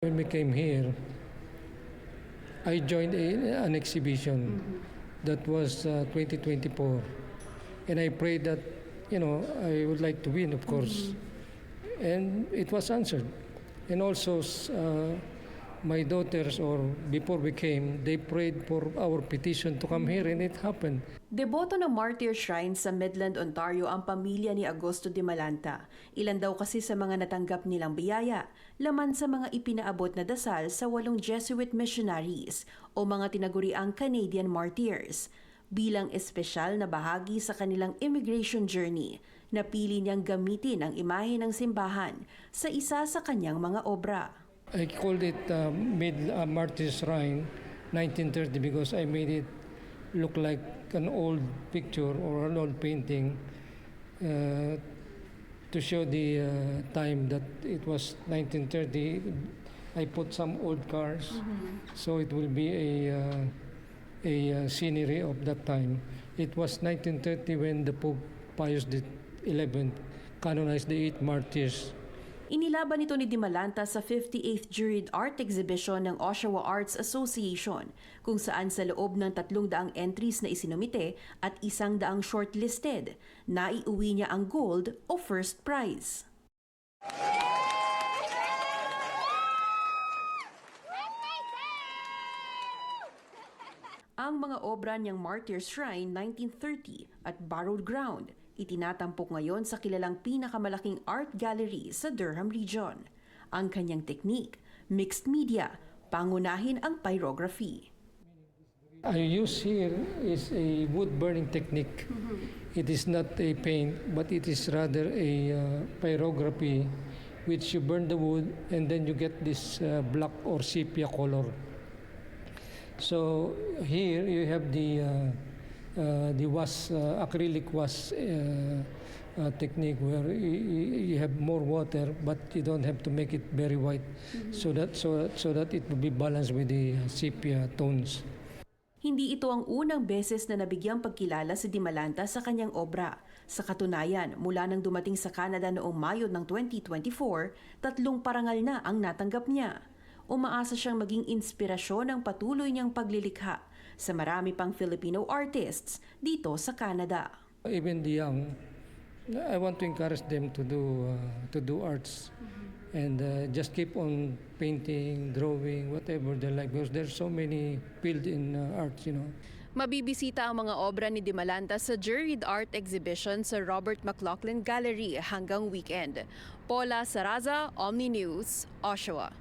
When we came here, I joined an exhibition that was 2024, and I prayed that, I would like to win, of course, and it was answered. And also, my daughters, or before we came, they prayed for our petition to come here, and it happened. Deboto ng Martyr Shrine sa Midland, Ontario ang pamilya ni Agosto de Malanta. Ilan daw kasi sa mga natanggap nilang biyaya, laman sa mga ipinaabot na dasal sa 8 Jesuit missionaries o mga tinaguriang Canadian martyrs. Bilang espesyal na bahagi sa kanilang immigration journey, napili niyang gamitin ang imahe ng simbahan sa isa sa kanyang mga obra. I called it Martyr Shrine 1930 because I made it look like an old picture or an old painting to show the time that it was 1930. I put some old cars, so it will be a scenery of that time. It was 1930 when the Pope Pius XI canonized the 8 martyrs. Inilaban ito ni Di Malanta sa 58th Juried Art Exhibition ng Oshawa Arts Association, kung saan sa loob ng 300 entries na isinumite at 100 shortlisted, naiuwi niya ang gold o first prize. Ang mga obra niyang Martyr's Shrine 1930 at Borrowed Ground itinatampok ngayon sa kilalang pinakamalaking art gallery sa Durham Region. Ang kanyang technique, mixed media, pangunahin ang pyrography. I use here is a wood burning technique. It is not a paint, but it is rather a pyrography, which you burn the wood and then you get this black or sepia color. So here you have the acrylic wash technique, where you have more water, but you don't have to make it very white, so that it will be balanced with the sepia tones. Hindi ito ang unang beses na nabigyang pagkilala si Di Malanta sa kanyang obra. Sa katunayan, mula nang dumating sa Canada noong Mayo ng 2024, 3 parangal na ang natanggap niya. Umaasa siyang maging inspirasyon ng patuloy niyang paglilikha sa marami pang Filipino artists dito sa Canada. Even the young, I want to encourage them to do arts, and just keep on painting, drawing, whatever they like, because there's so many fields in arts, Mabibisita ang mga obra ni Di Malanta sa Juried Art Exhibition sa Robert McLaughlin Gallery hanggang weekend. Paula Saraza, Omni News, Oshawa.